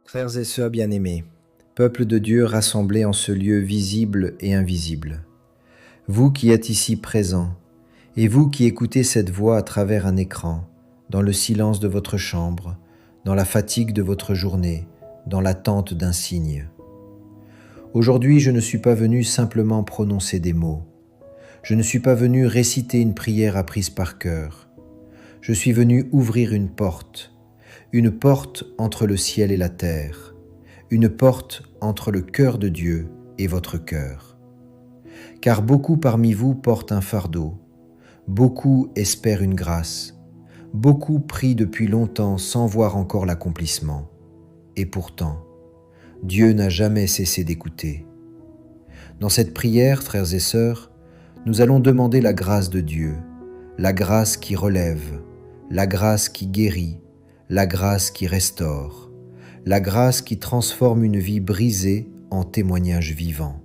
Frères et sœurs bien-aimés, peuple de Dieu rassemblé en ce lieu visible et invisible, vous qui êtes ici présents, et vous qui écoutez cette voix à travers un écran, dans le silence de votre chambre, dans la fatigue de votre journée, dans l'attente d'un signe. Aujourd'hui, je ne suis pas venu simplement prononcer des mots. Je ne suis pas venu réciter une prière apprise par cœur. Je suis venu ouvrir une porte entre le ciel et la terre, une porte entre le cœur de Dieu et votre cœur. Car beaucoup parmi vous portent un fardeau, beaucoup espèrent une grâce, beaucoup prient depuis longtemps sans voir encore l'accomplissement. Et pourtant, Dieu n'a jamais cessé d'écouter. Dans cette prière, frères et sœurs, nous allons demander la grâce de Dieu, la grâce qui relève, la grâce qui guérit, la grâce qui restaure, la grâce qui transforme une vie brisée en témoignage vivant.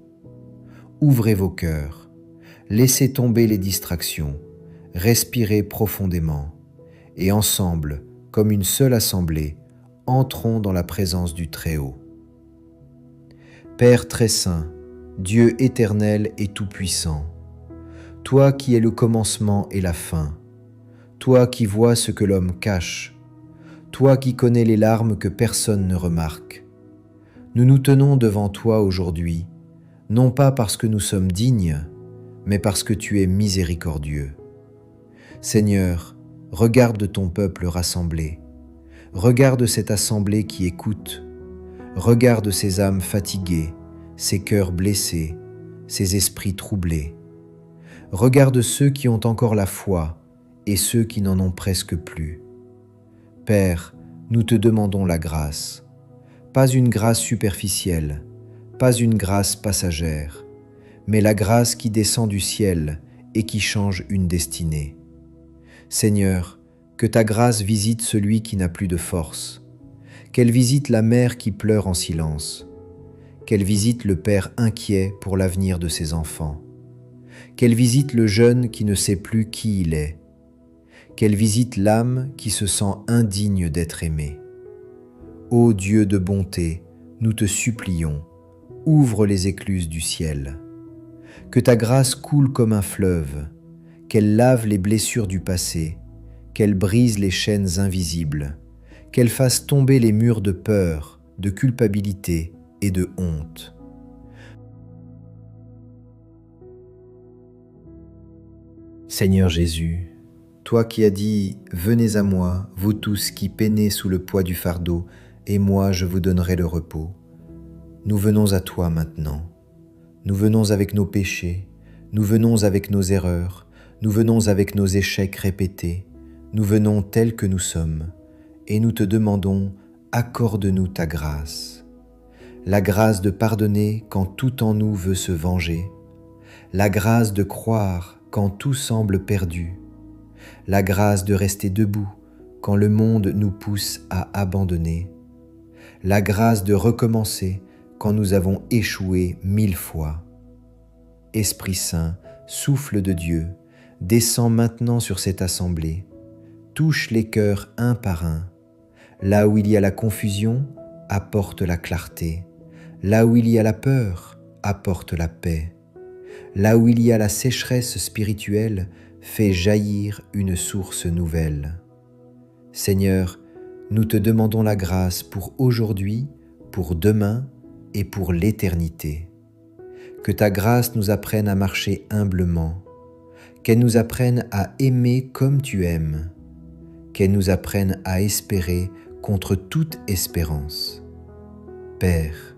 Ouvrez vos cœurs, laissez tomber les distractions, respirez profondément, et ensemble, comme une seule assemblée, entrons dans la présence du Très-Haut. Père très saint, Dieu éternel et tout-puissant, toi qui es le commencement et la fin, toi qui vois ce que l'homme cache, toi qui connais les larmes que personne ne remarque, nous nous tenons devant toi aujourd'hui, non pas parce que nous sommes dignes, mais parce que tu es miséricordieux. Seigneur, regarde ton peuple rassemblé, regarde cette assemblée qui écoute, regarde ces âmes fatiguées, ces cœurs blessés, ces esprits troublés. Regarde ceux qui ont encore la foi et ceux qui n'en ont presque plus. Père, nous te demandons la grâce, pas une grâce superficielle, pas une grâce passagère, mais la grâce qui descend du ciel et qui change une destinée. Seigneur, que ta grâce visite celui qui n'a plus de force, qu'elle visite la mère qui pleure en silence, qu'elle visite le père inquiet pour l'avenir de ses enfants, qu'elle visite le jeune qui ne sait plus qui il est, qu'elle visite l'âme qui se sent indigne d'être aimée. Ô Dieu de bonté, nous te supplions, ouvre les écluses du ciel. Que ta grâce coule comme un fleuve, qu'elle lave les blessures du passé, qu'elle brise les chaînes invisibles, qu'elle fasse tomber les murs de peur, de culpabilité et de honte. Seigneur Jésus, toi qui as dit « Venez à moi, vous tous qui peinez sous le poids du fardeau, et moi je vous donnerai le repos ». Nous venons à toi maintenant. Nous venons avec nos péchés, nous venons avec nos erreurs, nous venons avec nos échecs répétés, nous venons tels que nous sommes, et nous te demandons « Accorde-nous ta grâce ». La grâce de pardonner quand tout en nous veut se venger, la grâce de croire quand tout semble perdu, la grâce de rester debout quand le monde nous pousse à abandonner, la grâce de recommencer quand nous avons échoué 1000 fois. Esprit Saint, souffle de Dieu, descends maintenant sur cette assemblée, touche les cœurs un par un. Là où il y a la confusion, apporte la clarté. Là où il y a la peur, apporte la paix. Là où il y a la sécheresse spirituelle, fais jaillir une source nouvelle. Seigneur, nous te demandons la grâce pour aujourd'hui, pour demain et pour l'éternité. Que ta grâce nous apprenne à marcher humblement, qu'elle nous apprenne à aimer comme tu aimes, qu'elle nous apprenne à espérer contre toute espérance. Père,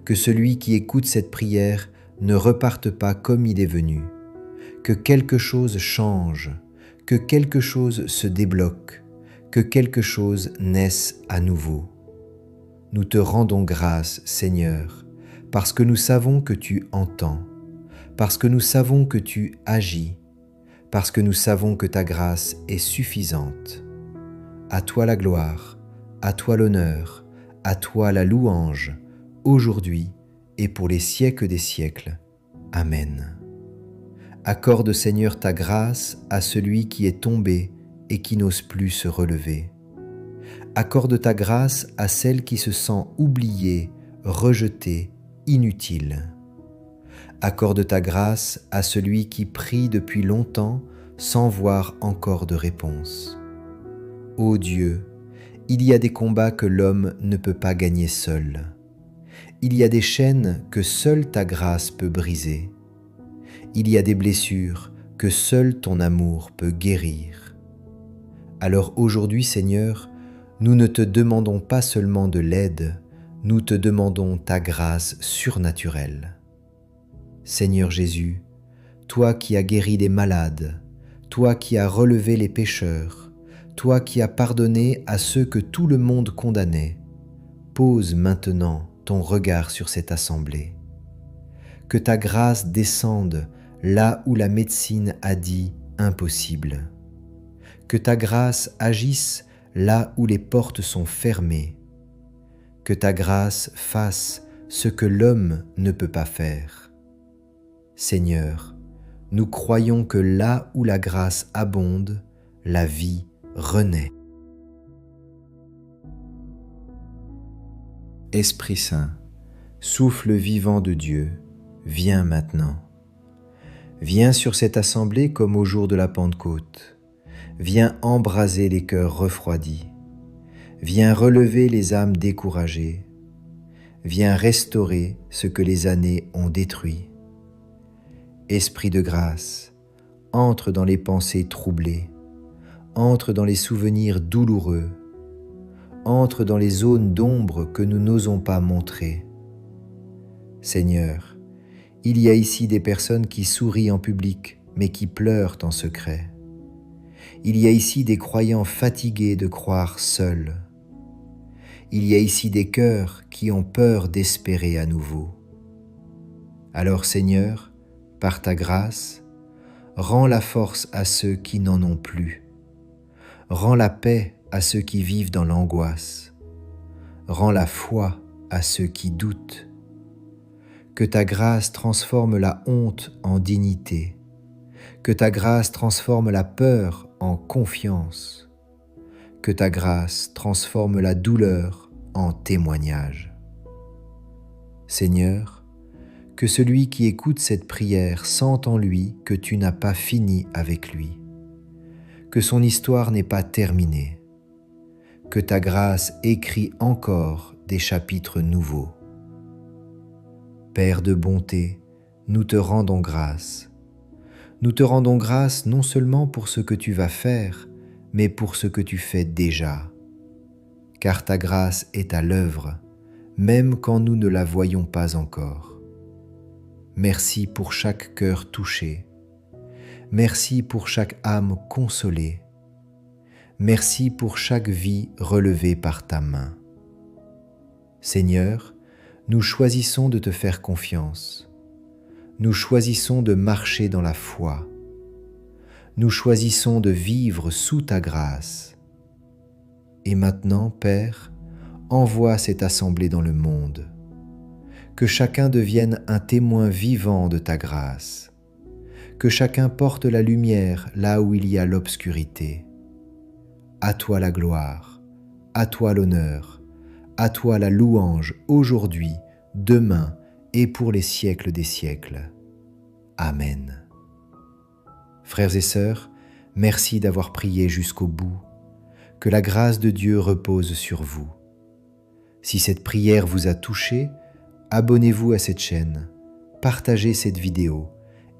que celui qui écoute cette prière ne reparte pas comme il est venu, que quelque chose change, que quelque chose se débloque, que quelque chose naisse à nouveau. Nous te rendons grâce, Seigneur, parce que nous savons que tu entends, parce que nous savons que tu agis, parce que nous savons que ta grâce est suffisante. À toi la gloire, à toi l'honneur, à toi la louange, aujourd'hui et pour les siècles des siècles. Amen. Accorde, Seigneur, ta grâce à celui qui est tombé et qui n'ose plus se relever. Accorde ta grâce à celle qui se sent oubliée, rejetée, inutile. Accorde ta grâce à celui qui prie depuis longtemps sans voir encore de réponse. Ô Dieu, il y a des combats que l'homme ne peut pas gagner seul. Il y a des chaînes que seule ta grâce peut briser. Il y a des blessures que seul ton amour peut guérir. Alors aujourd'hui, Seigneur, nous ne te demandons pas seulement de l'aide, nous te demandons ta grâce surnaturelle. Seigneur Jésus, toi qui as guéri les malades, toi qui as relevé les pécheurs, toi qui as pardonné à ceux que tout le monde condamnait, pose maintenant ton regard sur cette assemblée. Que ta grâce descende là où la médecine a dit impossible. Que ta grâce agisse là où les portes sont fermées. Que ta grâce fasse ce que l'homme ne peut pas faire. Seigneur, nous croyons que là où la grâce abonde, la vie renaît. Esprit Saint, souffle vivant de Dieu, viens maintenant. Viens sur cette assemblée comme au jour de la Pentecôte. Viens embraser les cœurs refroidis. Viens relever les âmes découragées. Viens restaurer ce que les années ont détruit. Esprit de grâce, entre dans les pensées troublées, entre dans les souvenirs douloureux, entre dans les zones d'ombre que nous n'osons pas montrer. Seigneur, il y a ici des personnes qui sourient en public, mais qui pleurent en secret. Il y a ici des croyants fatigués de croire seuls. Il y a ici des cœurs qui ont peur d'espérer à nouveau. Alors Seigneur, par ta grâce, rends la force à ceux qui n'en ont plus. Rends la paix à ceux qui vivent dans l'angoisse. Rends la foi à ceux qui doutent. Que ta grâce transforme la honte en dignité. Que ta grâce transforme la peur en confiance. Que ta grâce transforme la douleur en témoignage. Seigneur, que celui qui écoute cette prière sente en lui que tu n'as pas fini avec lui, que son histoire n'est pas terminée, que ta grâce écrit encore des chapitres nouveaux. Père de bonté, nous te rendons grâce. Nous te rendons grâce non seulement pour ce que tu vas faire, mais pour ce que tu fais déjà. Car ta grâce est à l'œuvre, même quand nous ne la voyons pas encore. Merci pour chaque cœur touché. Merci pour chaque âme consolée. Merci pour chaque vie relevée par ta main. Seigneur, nous choisissons de te faire confiance. Nous choisissons de marcher dans la foi. Nous choisissons de vivre sous ta grâce. Et maintenant, Père, envoie cette assemblée dans le monde. Que chacun devienne un témoin vivant de ta grâce. Que chacun porte la lumière là où il y a l'obscurité. À toi la gloire, à toi l'honneur, à toi la louange aujourd'hui, demain et pour les siècles des siècles. Amen. Frères et sœurs, merci d'avoir prié jusqu'au bout. Que la grâce de Dieu repose sur vous. Si cette prière vous a touché, abonnez-vous à cette chaîne, partagez cette vidéo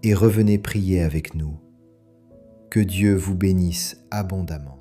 et revenez prier avec nous. Que Dieu vous bénisse abondamment.